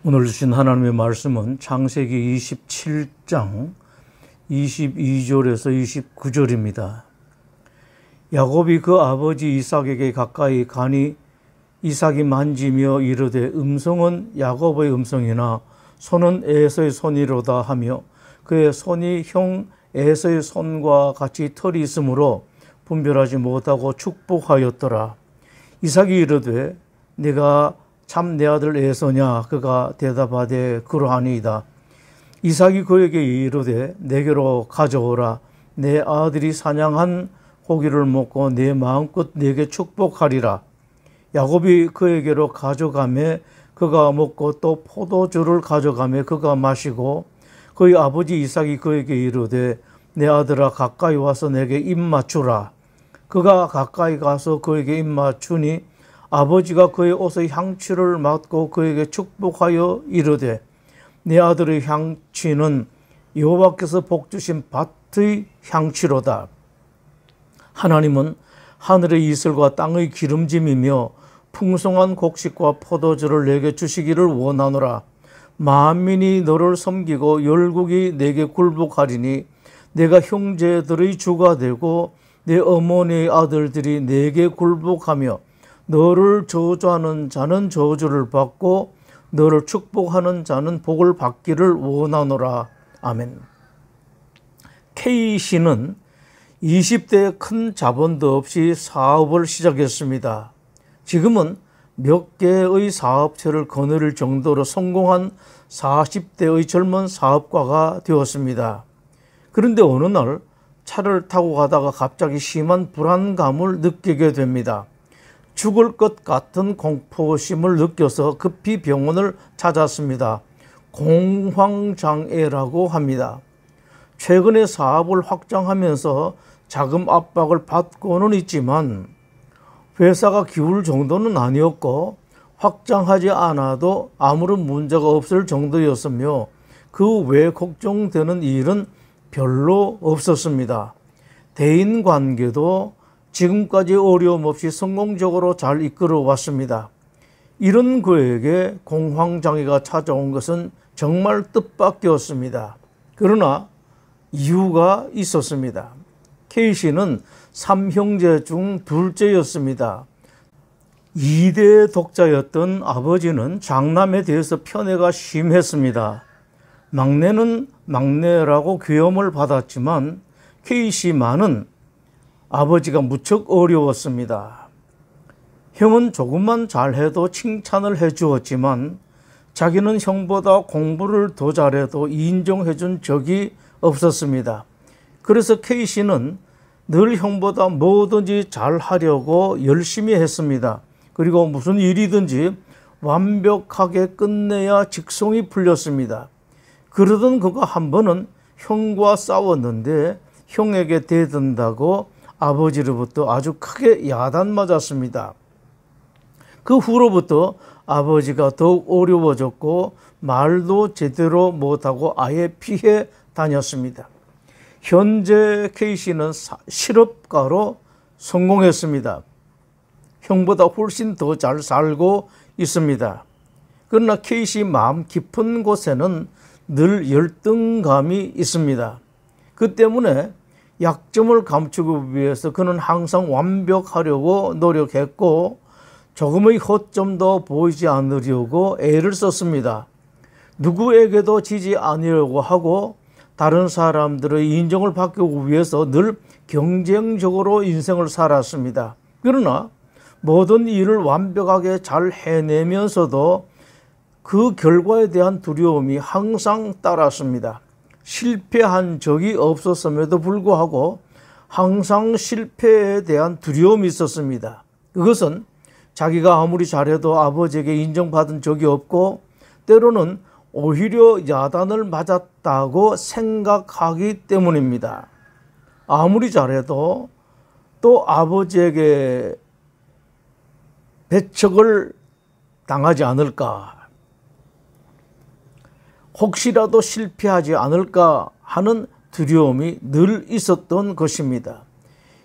오늘 주신 하나님의 말씀은 창세기 27장 22절에서 29절입니다. 야곱이 그 아버지 이삭에게 가까이 가니 이삭이 만지며 이르되 음성은 야곱의 음성이나 손은 에서의 손이로다 하며 그의 손이 형 에서의 손과 같이 털이 있으므로 분별하지 못하고 축복하였더라. 이삭이 이르되 네가 참 내 아들 에서냐? 그가 대답하되 그러하니이다. 이삭이 그에게 이르되 내게로 가져오라. 내 아들이 사냥한 고기를 먹고 내 마음껏 내게 축복하리라. 야곱이 그에게로 가져가매 그가 먹고 또 포도주를 가져가매 그가 마시고 그의 아버지 이삭이 그에게 이르되 내 아들아 가까이 와서 내게 입 맞추라. 그가 가까이 가서 그에게 입 맞추니 아버지가 그의 옷의 향취를 맡고 그에게 축복하여 이르되 내 아들의 향취는 여호와께서 복주신 밭의 향취로다. 하나님은 하늘의 이슬과 땅의 기름짐이며 풍성한 곡식과 포도주를 내게 주시기를 원하노라. 만민이 너를 섬기고 열국이 내게 굴복하리니 내가 형제들의 주가 되고 내 어머니의 아들들이 내게 굴복하며 너를 저주하는 자는 저주를 받고 너를 축복하는 자는 복을 받기를 원하노라. 아멘. K씨는 20대에 큰 자본도 없이 사업을 시작했습니다. 지금은 몇 개의 사업체를 거느릴 정도로 성공한 40대의 젊은 사업가가 되었습니다. 그런데 어느 날 차를 타고 가다가 갑자기 심한 불안감을 느끼게 됩니다. 죽을 것 같은 공포심을 느껴서 급히 병원을 찾았습니다. 공황장애라고 합니다. 최근에 사업을 확장하면서 자금 압박을 받고는 있지만 회사가 기울 정도는 아니었고 확장하지 않아도 아무런 문제가 없을 정도였으며 그 외 걱정되는 일은 별로 없었습니다. 대인관계도 지금까지 어려움 없이 성공적으로 잘 이끌어 왔습니다. 이런 그에게 공황장애가 찾아온 것은 정말 뜻밖이었습니다. 그러나 이유가 있었습니다. K씨는 3형제 중 둘째였습니다. 2대 독자였던 아버지는 장남에 대해서 편애가 심했습니다. 막내는 막내라고 귀염을 받았지만 K씨만은 아버지가 무척 어려웠습니다. 형은 조금만 잘해도 칭찬을 해주었지만 자기는 형보다 공부를 더 잘해도 인정해준 적이 없었습니다. 그래서 K씨는 늘 형보다 뭐든지 잘하려고 열심히 했습니다. 그리고 무슨 일이든지 완벽하게 끝내야 직성이 풀렸습니다. 그러던 그가 한 번은 형과 싸웠는데 형에게 대든다고 아버지로부터 아주 크게 야단맞았습니다. 그 후로부터 아버지가 더욱 어려워졌고 말도 제대로 못하고 아예 피해 다녔습니다. 현재 K씨는 실업가로 성공했습니다. 형보다 훨씬 더 잘 살고 있습니다. 그러나 K씨 마음 깊은 곳에는 늘 열등감이 있습니다. 그 때문에 약점을 감추기 위해서 그는 항상 완벽하려고 노력했고 조금의 허점도 보이지 않으려고 애를 썼습니다. 누구에게도 지지 않으려고 하고 다른 사람들의 인정을 받기 위해서 늘 경쟁적으로 인생을 살았습니다. 그러나 모든 일을 완벽하게 잘 해내면서도 그 결과에 대한 두려움이 항상 따랐습니다. 실패한 적이 없었음에도 불구하고 항상 실패에 대한 두려움이 있었습니다. 그것은 자기가 아무리 잘해도 아버지에게 인정받은 적이 없고 때로는 오히려 야단을 맞았다고 생각하기 때문입니다. 아무리 잘해도 또 아버지에게 배척을 당하지 않을까, 혹시라도 실패하지 않을까 하는 두려움이 늘 있었던 것입니다.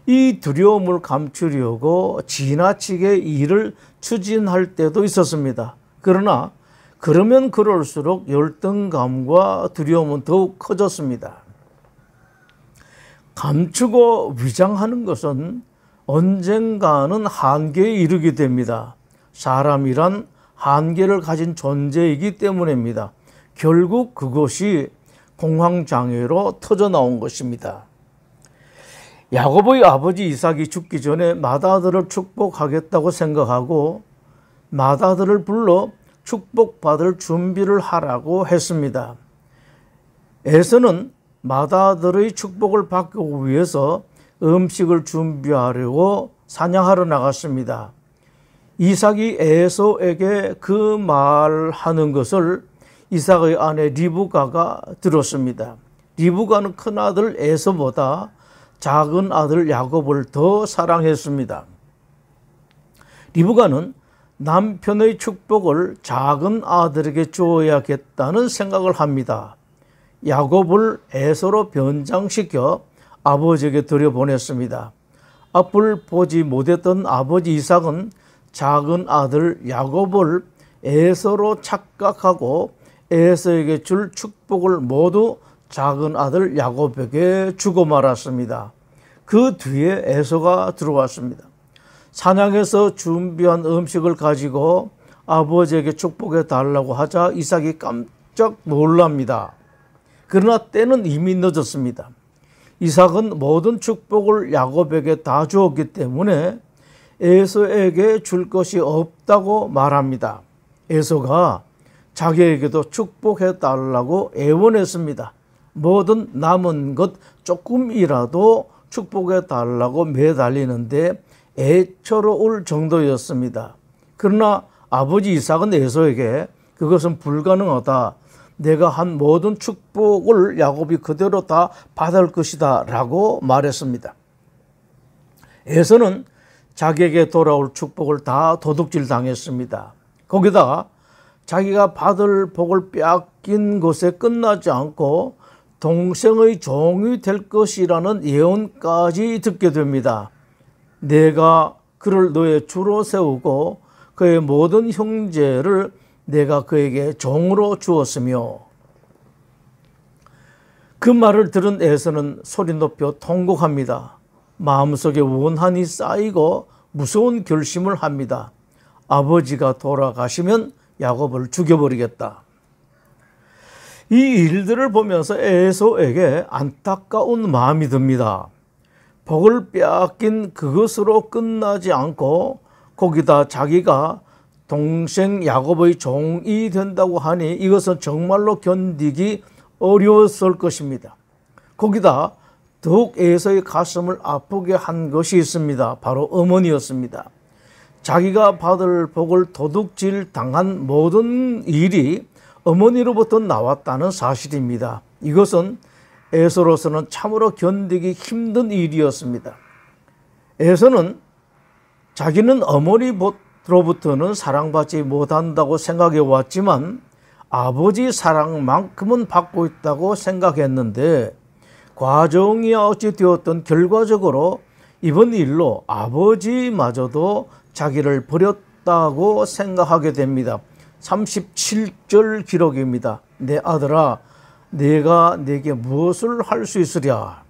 이 두려움을 감추려고 지나치게 일을 추진할 때도 있었습니다. 그러나 그러면 그럴수록 열등감과 두려움은 더욱 커졌습니다. 감추고 위장하는 것은 언젠가는 한계에 이르게 됩니다. 사람이란 한계를 가진 존재이기 때문입니다. 결국 그것이 공황장애로 터져나온 것입니다. 야곱의 아버지 이삭이 죽기 전에 맏아들을 축복하겠다고 생각하고 맏아들을 불러 축복받을 준비를 하라고 했습니다. 에서는 맏아들의 축복을 받기 위해서 음식을 준비하려고 사냥하러 나갔습니다. 이삭이 에서에게 그 말하는 것을 이삭의 아내 리브가가 들었습니다. 리브가는 큰아들 에서보다 작은 아들 야곱을 더 사랑했습니다. 리브가는 남편의 축복을 작은 아들에게 주어야겠다는 생각을 합니다. 야곱을 에서로 변장시켜 아버지에게 들여보냈습니다. 앞을 보지 못했던 아버지 이삭은 작은 아들 야곱을 에서로 착각하고 에서에게 줄 축복을 모두 작은 아들 야곱에게 주고 말았습니다. 그 뒤에 에서가 들어왔습니다. 사냥해서 준비한 음식을 가지고 아버지에게 축복해 달라고 하자 이삭이 깜짝 놀랍니다. 그러나 때는 이미 늦었습니다. 이삭은 모든 축복을 야곱에게 다 주었기 때문에 에서에게 줄 것이 없다고 말합니다. 에서가 자기에게도 축복해 달라고 애원했습니다. 뭐든 남은 것 조금이라도 축복해 달라고 매달리는데 애처로울 정도였습니다. 그러나 아버지 이삭은 에서에게 그것은 불가능하다. 내가 한 모든 축복을 야곱이 그대로 다 받을 것이다 라고 말했습니다. 에서는 자기에게 돌아올 축복을 다 도둑질 당했습니다. 거기다가 자기가 받을 복을 빼앗긴 것에 끝나지 않고 동생의 종이 될 것이라는 예언까지 듣게 됩니다. 내가 그를 너의 주로 세우고 그의 모든 형제를 내가 그에게 종으로 주었으며. 그 말을 들은 에서는 소리 높여 통곡합니다. 마음속에 원한이 쌓이고 무서운 결심을 합니다. 아버지가 돌아가시면 야곱을 죽여버리겠다. 이 일들을 보면서 에서에게 안타까운 마음이 듭니다. 복을 빼앗긴 그것으로 끝나지 않고 거기다 자기가 동생 야곱의 종이 된다고 하니 이것은 정말로 견디기 어려웠을 것입니다. 거기다 더욱 에서의 가슴을 아프게 한 것이 있습니다. 바로 어머니였습니다. 자기가 받을 복을 도둑질 당한 모든 일이 어머니로부터 나왔다는 사실입니다. 이것은 에서로서는 참으로 견디기 힘든 일이었습니다. 에서는 자기는 어머니로부터는 사랑받지 못한다고 생각해 왔지만 아버지 사랑만큼은 받고 있다고 생각했는데 과정이 어찌 되었든 결과적으로 이번 일로 아버지마저도 자기를 버렸다고 생각하게 됩니다. 37절 기록입니다. 내 아들아, 내가 내게 무엇을 할 수 있으랴.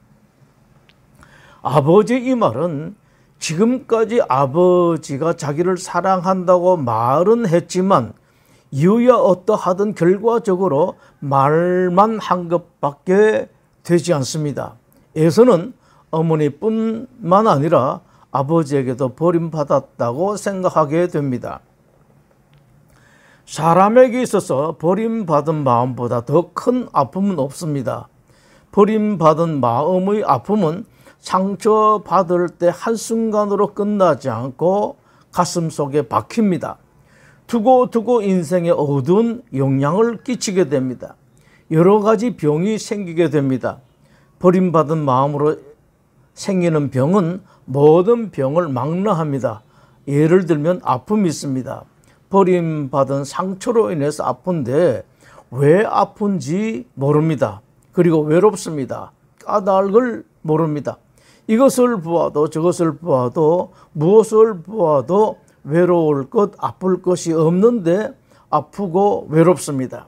아버지 이 말은 지금까지 아버지가 자기를 사랑한다고 말은 했지만 이유야 어떠하든 결과적으로 말만 한 것밖에 되지 않습니다. 에서는 어머니뿐만 아니라 아버지에게도 버림받았다고 생각하게 됩니다. 사람에게 있어서 버림받은 마음보다 더 큰 아픔은 없습니다. 버림받은 마음의 아픔은 상처받을 때 한순간으로 끝나지 않고 가슴속에 박힙니다. 두고두고 인생에 어두운 영향을 끼치게 됩니다. 여러 가지 병이 생기게 됩니다. 버림받은 마음으로 생기는 병은 모든 병을 망라합니다. 예를 들면 아픔이 있습니다. 버림받은 상처로 인해서 아픈데 왜 아픈지 모릅니다. 그리고 외롭습니다. 까닭을 모릅니다. 이것을 보아도 저것을 보아도 무엇을 보아도 외로울 것, 아플 것이 없는데 아프고 외롭습니다.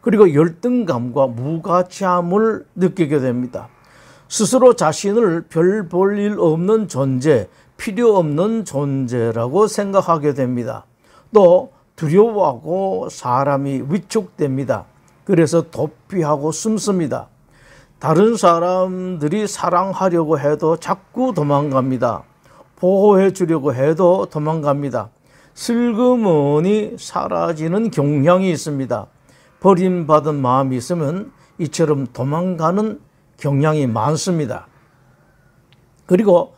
그리고 열등감과 무가치함을 느끼게 됩니다. 스스로 자신을 별 볼 일 없는 존재, 필요 없는 존재라고 생각하게 됩니다. 또 두려워하고 사람이 위축됩니다. 그래서 도피하고 숨습니다. 다른 사람들이 사랑하려고 해도 자꾸 도망갑니다. 보호해 주려고 해도 도망갑니다. 슬그머니 사라지는 경향이 있습니다. 버림받은 마음이 있으면 이처럼 도망가는 경향이 많습니다. 그리고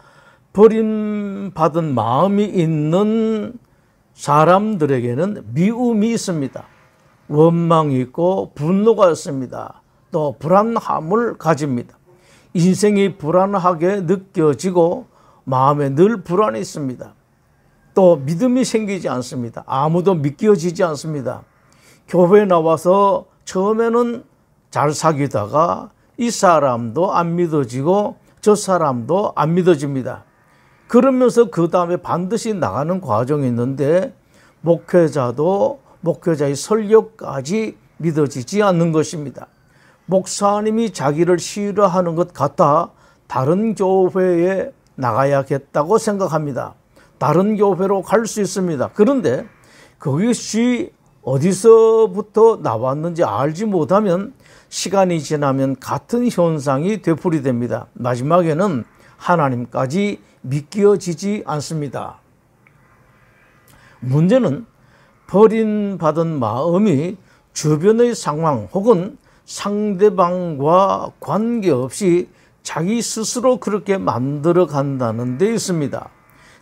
버림받은 마음이 있는 사람들에게는 미움이 있습니다. 원망이 있고 분노가 있습니다. 또 불안함을 가집니다. 인생이 불안하게 느껴지고 마음에 늘 불안이 있습니다. 또 믿음이 생기지 않습니다. 아무도 믿겨지지 않습니다. 교회에 나와서 처음에는 잘 사귀다가 이 사람도 안 믿어지고 저 사람도 안 믿어집니다. 그러면서 그 다음에 반드시 나가는 과정이 있는데 목회자도 목회자의 설교까지 믿어지지 않는 것입니다. 목사님이 자기를 싫어하는 것 같아 다른 교회에 나가야겠다고 생각합니다. 다른 교회로 갈 수 있습니다. 그런데 그것이 어디서부터 나왔는지 알지 못하면 시간이 지나면 같은 현상이 되풀이됩니다. 마지막에는 하나님까지 믿겨지지 않습니다. 문제는 버림받은 마음이 주변의 상황 혹은 상대방과 관계없이 자기 스스로 그렇게 만들어 간다는 데 있습니다.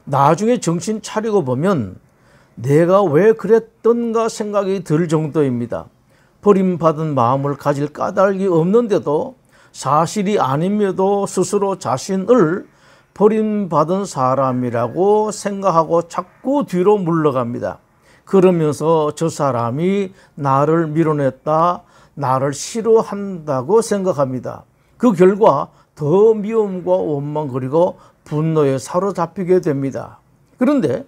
나중에 정신 차리고 보면 내가 왜 그랬던가 생각이 들 정도입니다. 버림받은 마음을 가질 까닭이 없는데도 사실이 아님에도 스스로 자신을 버림받은 사람이라고 생각하고 자꾸 뒤로 물러갑니다. 그러면서 저 사람이 나를 밀어냈다, 나를 싫어한다고 생각합니다. 그 결과 더 미움과 원망 그리고 분노에 사로잡히게 됩니다. 그런데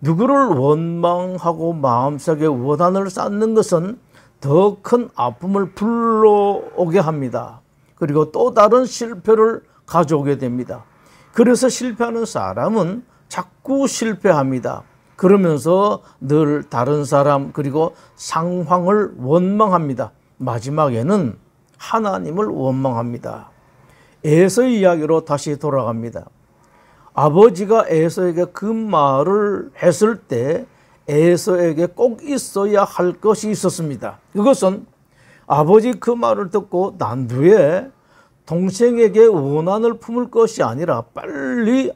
누구를 원망하고 마음속에 원한을 쌓는 것은 더 큰 아픔을 불러오게 합니다. 그리고 또 다른 실패를 가져오게 됩니다. 그래서 실패하는 사람은 자꾸 실패합니다. 그러면서 늘 다른 사람 그리고 상황을 원망합니다. 마지막에는 하나님을 원망합니다. 에서의 이야기로 다시 돌아갑니다. 아버지가 에서에게 그 말을 했을 때 에서에게 꼭 있어야 할 것이 있었습니다. 그것은 아버지 그 말을 듣고 난 뒤에 동생에게 원한을 품을 것이 아니라 빨리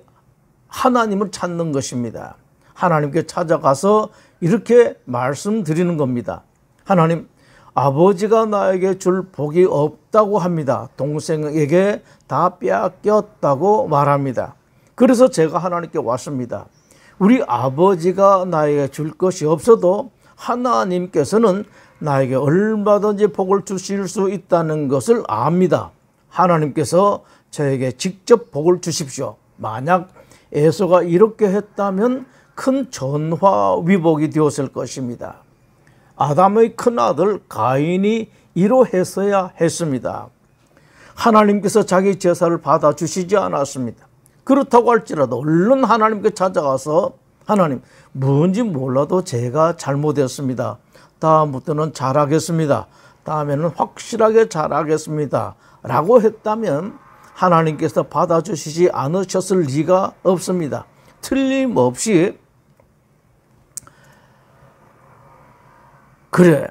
하나님을 찾는 것입니다. 하나님께 찾아가서 이렇게 말씀드리는 겁니다. 하나님, 아버지가 나에게 줄 복이 없다고 합니다. 동생에게 다 빼앗겼다고 말합니다. 그래서 제가 하나님께 왔습니다. 우리 아버지가 나에게 줄 것이 없어도 하나님께서는 나에게 얼마든지 복을 주실 수 있다는 것을 압니다. 하나님께서 저에게 직접 복을 주십시오. 만약 에서가 이렇게 했다면 큰 전화위복이 되었을 것입니다. 아담의 큰아들 가인이 이러했어야 했습니다. 하나님께서 자기 제사를 받아주시지 않았습니다. 그렇다고 할지라도 얼른 하나님께 찾아가서 하나님, 뭔지 몰라도 제가 잘못했습니다. 다음부터는 잘하겠습니다. 다음에는 확실하게 잘하겠습니다. 라고 했다면 하나님께서 받아주시지 않으셨을 리가 없습니다. 틀림없이 그래,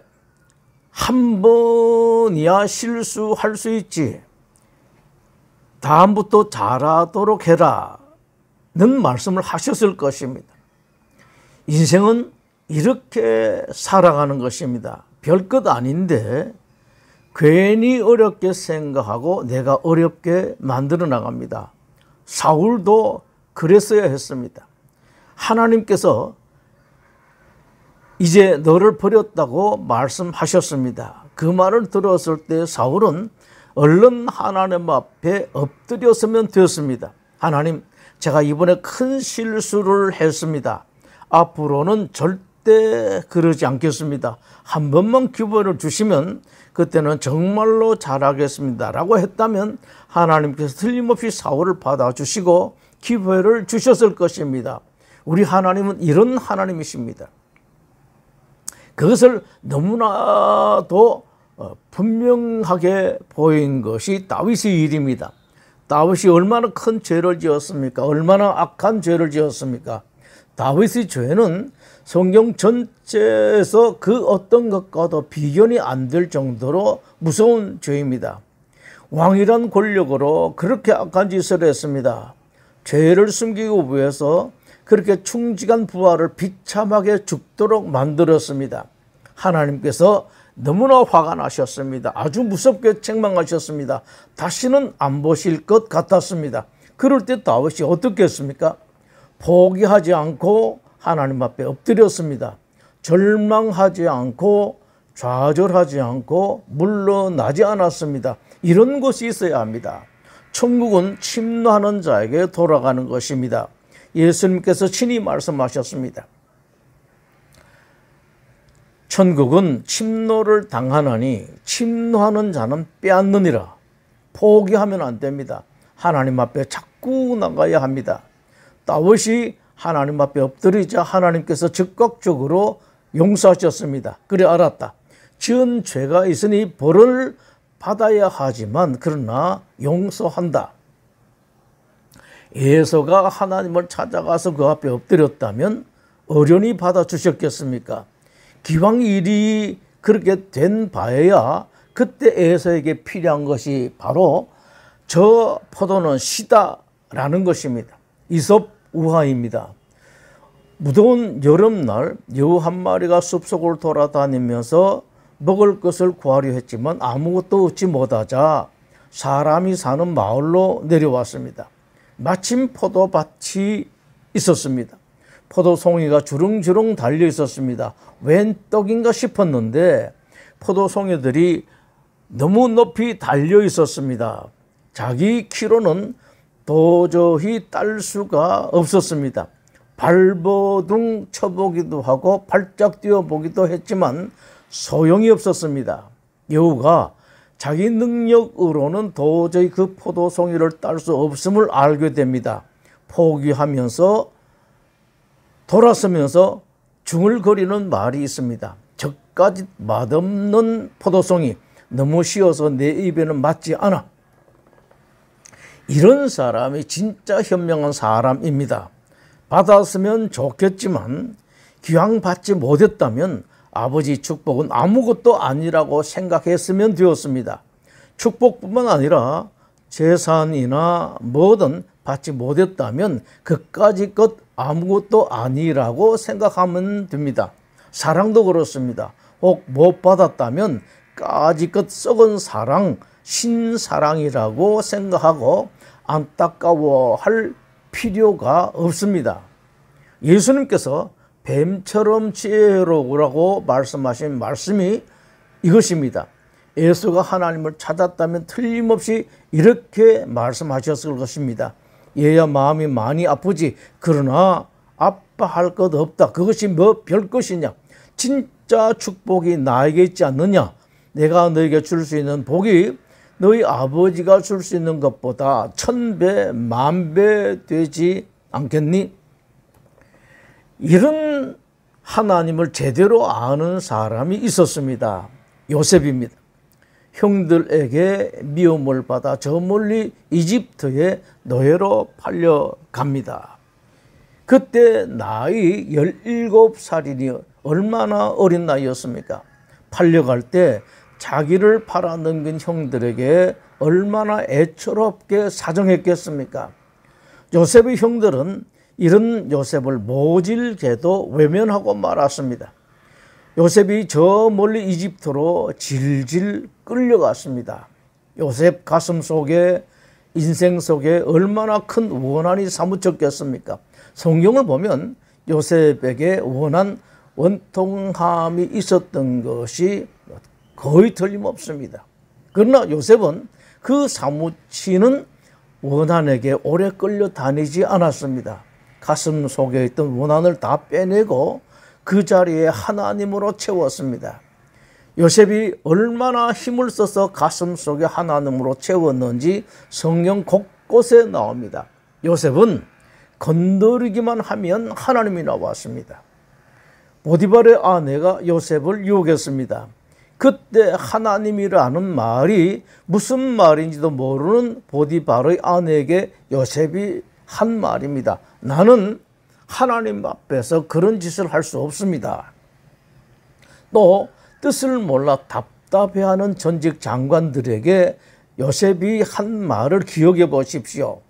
한 번이야 실수할 수 있지. 다음부터 잘하도록 해라 는 말씀을 하셨을 것입니다. 인생은 이렇게 살아가는 것입니다. 별것 아닌데 괜히 어렵게 생각하고 내가 어렵게 만들어 나갑니다. 사울도 그랬어야 했습니다. 하나님께서 이제 너를 버렸다고 말씀하셨습니다. 그 말을 들었을 때 사울은 얼른 하나님 앞에 엎드렸으면 되었습니다. 하나님, 제가 이번에 큰 실수를 했습니다. 앞으로는 절대 절대 그러지 않겠습니다. 한 번만 기회를 주시면 그때는 정말로 잘하겠습니다 라고 했다면 하나님께서 틀림없이 사울을 받아주시고 기회를 주셨을 것입니다. 우리 하나님은 이런 하나님이십니다. 그것을 너무나도 분명하게 보인 것이 다윗의 일입니다. 다윗이 얼마나 큰 죄를 지었습니까? 얼마나 악한 죄를 지었습니까? 다윗의 죄는 성경 전체에서 그 어떤 것과도 비견이 안 될 정도로 무서운 죄입니다. 왕이란 권력으로 그렇게 악한 짓을 했습니다. 죄를 숨기기 위해서 그렇게 충직한 부하를 비참하게 죽도록 만들었습니다. 하나님께서 너무나 화가 나셨습니다. 아주 무섭게 책망하셨습니다. 다시는 안 보실 것 같았습니다. 그럴 때 다윗이 어떻게 했습니까? 포기하지 않고 하나님 앞에 엎드렸습니다. 절망하지 않고 좌절하지 않고 물러나지 않았습니다. 이런 것이 있어야 합니다. 천국은 침노하는 자에게 돌아가는 것입니다. 예수님께서 친히 말씀하셨습니다. 천국은 침노를 당하나니 침노하는 자는 빼앗느니라. 포기하면 안 됩니다. 하나님 앞에 자꾸 나가야 합니다. 다윗이 하나님 앞에 엎드리자 하나님께서 즉각적으로 용서하셨습니다. 그래 알았다. 지은 죄가 있으니 벌을 받아야 하지만 그러나 용서한다. 에서가 하나님을 찾아가서 그 앞에 엎드렸다면 어련히 받아주셨겠습니까? 기왕 일이 그렇게 된 바에야 그때 에서에게 필요한 것이 바로 저 포도는 시다라는 것입니다. 이솝 우화입니다. 무더운 여름날 여우 한 마리가 숲속을 돌아다니면서 먹을 것을 구하려 했지만 아무것도 얻지 못하자 사람이 사는 마을로 내려왔습니다. 마침 포도밭이 있었습니다. 포도송이가 주렁주렁 달려 있었습니다. 웬 떡인가 싶었는데 포도송이들이 너무 높이 달려 있었습니다. 자기 키로는 도저히 딸 수가 없었습니다. 발버둥 쳐보기도 하고 발짝 뛰어보기도 했지만 소용이 없었습니다. 여우가 자기 능력으로는 도저히 그 포도송이를 딸 수 없음을 알게 됩니다. 포기하면서 돌아서면서 중얼거리는 말이 있습니다. 저까지 맛없는 포도송이 너무 쉬어서 내 입에는 맞지 않아. 이런 사람이 진짜 현명한 사람입니다. 받았으면 좋겠지만 기왕 받지 못했다면 아버지 축복은 아무것도 아니라고 생각했으면 되었습니다. 축복뿐만 아니라 재산이나 뭐든 받지 못했다면 그까짓 것 아무것도 아니라고 생각하면 됩니다. 사랑도 그렇습니다. 혹 못 받았다면 까짓것 썩은 사랑, 신사랑이라고 생각하고 안타까워할 필요가 없습니다. 예수님께서 뱀처럼 지혜로우라고 말씀하신 말씀이 이것입니다. 예수가 하나님을 찾았다면 틀림없이 이렇게 말씀하셨을 것입니다. 얘야 마음이 많이 아프지 그러나 아파할 것 없다. 그것이 뭐 별것이냐. 진짜 축복이 나에게 있지 않느냐. 내가 너에게 줄 수 있는 복이 너희 아버지가 줄 수 있는 것보다 1000배, 10,000배 되지 않겠니? 이런 하나님을 제대로 아는 사람이 있었습니다. 요셉입니다. 형들에게 미움을 받아 저 멀리 이집트의 노예로 팔려갑니다. 그때 나이 17살이니 얼마나 어린 나이였습니까? 팔려갈 때 자기를 팔아넘긴 형들에게 얼마나 애처롭게 사정했겠습니까? 요셉의 형들은 이런 요셉을 모질게도 외면하고 말았습니다. 요셉이 저 멀리 이집트로 질질 끌려갔습니다. 요셉 가슴 속에 인생 속에 얼마나 큰 원한이 사무쳤겠습니까? 성경을 보면 요셉에게 원통함이 있었던 것이 거의 틀림없습니다. 그러나 요셉은 그 사무치는 원한에게 오래 끌려다니지 않았습니다. 가슴 속에 있던 원한을 다 빼내고 그 자리에 하나님으로 채웠습니다. 요셉이 얼마나 힘을 써서 가슴 속에 하나님으로 채웠는지 성경 곳곳에 나옵니다. 요셉은 건드리기만 하면 하나님이 나왔습니다. 보디발의 아내가 요셉을 유혹했습니다. 그때 하나님이라는 말이 무슨 말인지도 모르는 보디발의 아내에게 요셉이 한 말입니다. 나는 하나님 앞에서 그런 짓을 할 수 없습니다. 또 뜻을 몰라 답답해하는 전직 장관들에게 요셉이 한 말을 기억해 보십시오.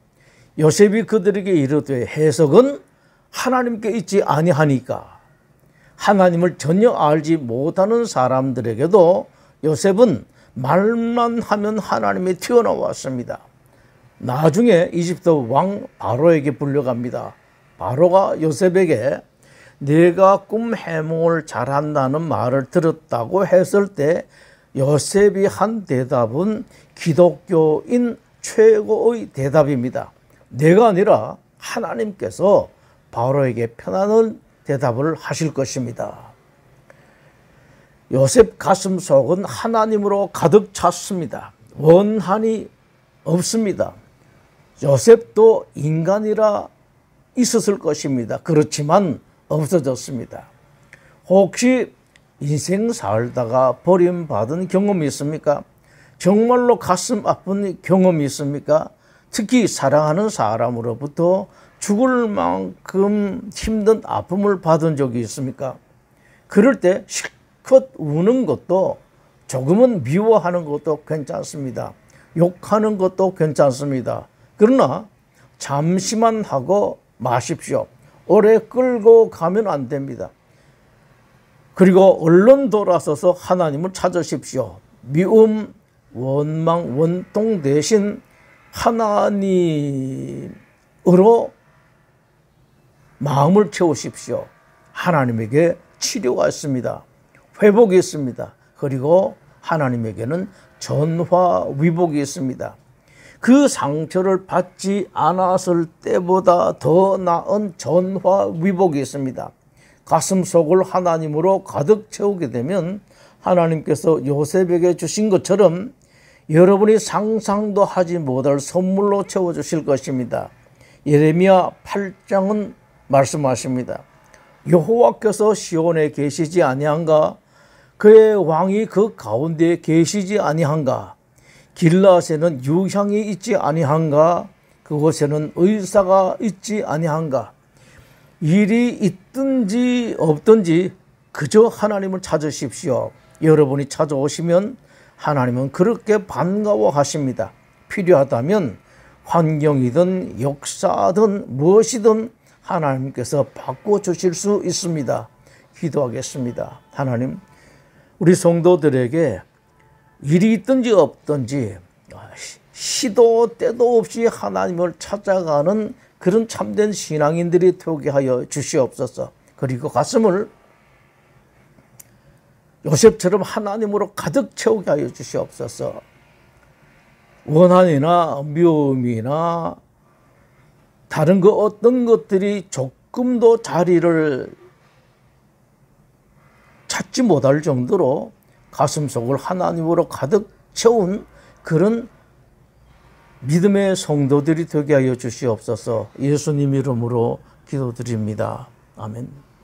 요셉이 그들에게 이르되 해석은 하나님께 있지 아니하니까. 하나님을 전혀 알지 못하는 사람들에게도 요셉은 말만 하면 하나님이 튀어나왔습니다. 나중에 이집트 왕 바로에게 불려갑니다. 바로가 요셉에게 내가 꿈 해몽을 잘한다는 말을 들었다고 했을 때 요셉이 한 대답은 기독교인 최고의 대답입니다. 내가 아니라 하나님께서 바로에게 편안한 대답을 하실 것입니다. 요셉 가슴 속은 하나님으로 가득 찼습니다. 원한이 없습니다. 요셉도 인간이라 있었을 것입니다. 그렇지만 없어졌습니다. 혹시 인생 살다가 버림받은 경험이 있습니까? 정말로 가슴 아픈 경험이 있습니까? 특히 사랑하는 사람으로부터 죽을 만큼 힘든 아픔을 받은 적이 있습니까? 그럴 때 실컷 우는 것도 조금은 미워하는 것도 괜찮습니다. 욕하는 것도 괜찮습니다. 그러나 잠시만 하고 마십시오. 오래 끌고 가면 안 됩니다. 그리고 얼른 돌아서서 하나님을 찾으십시오. 미움, 원망, 원통 대신 하나님으로 마음을 채우십시오. 하나님에게 치료가 있습니다. 회복이 있습니다. 그리고 하나님에게는 전화위복이 있습니다. 그 상처를 받지 않았을 때보다 더 나은 전화위복이 있습니다. 가슴 속을 하나님으로 가득 채우게 되면 하나님께서 요셉에게 주신 것처럼 여러분이 상상도 하지 못할 선물로 채워주실 것입니다. 예레미야 8장은 말씀하십니다. 여호와께서 시온에 계시지 아니한가? 그의 왕이 그 가운데에 계시지 아니한가? 길라앗에는 유향이 있지 아니한가? 그곳에는 의사가 있지 아니한가? 일이 있든지 없든지 그저 하나님을 찾으십시오. 여러분이 찾아오시면 하나님은 그렇게 반가워하십니다. 필요하다면 환경이든 역사든 무엇이든 하나님께서 바꿔주실 수 있습니다. 기도하겠습니다. 하나님, 우리 성도들에게 일이 있든지 없든지 시도 때도 없이 하나님을 찾아가는 그런 참된 신앙인들이 되게 하여 주시옵소서. 그리고 가슴을 요셉처럼 하나님으로 가득 채우게 하여 주시옵소서. 원한이나 미움이나 다른 그 어떤 것들이 조금도 자리를 찾지 못할 정도로 가슴속을 하나님으로 가득 채운 그런 믿음의 성도들이 되게 하여 주시옵소서. 예수님 이름으로 기도드립니다. 아멘.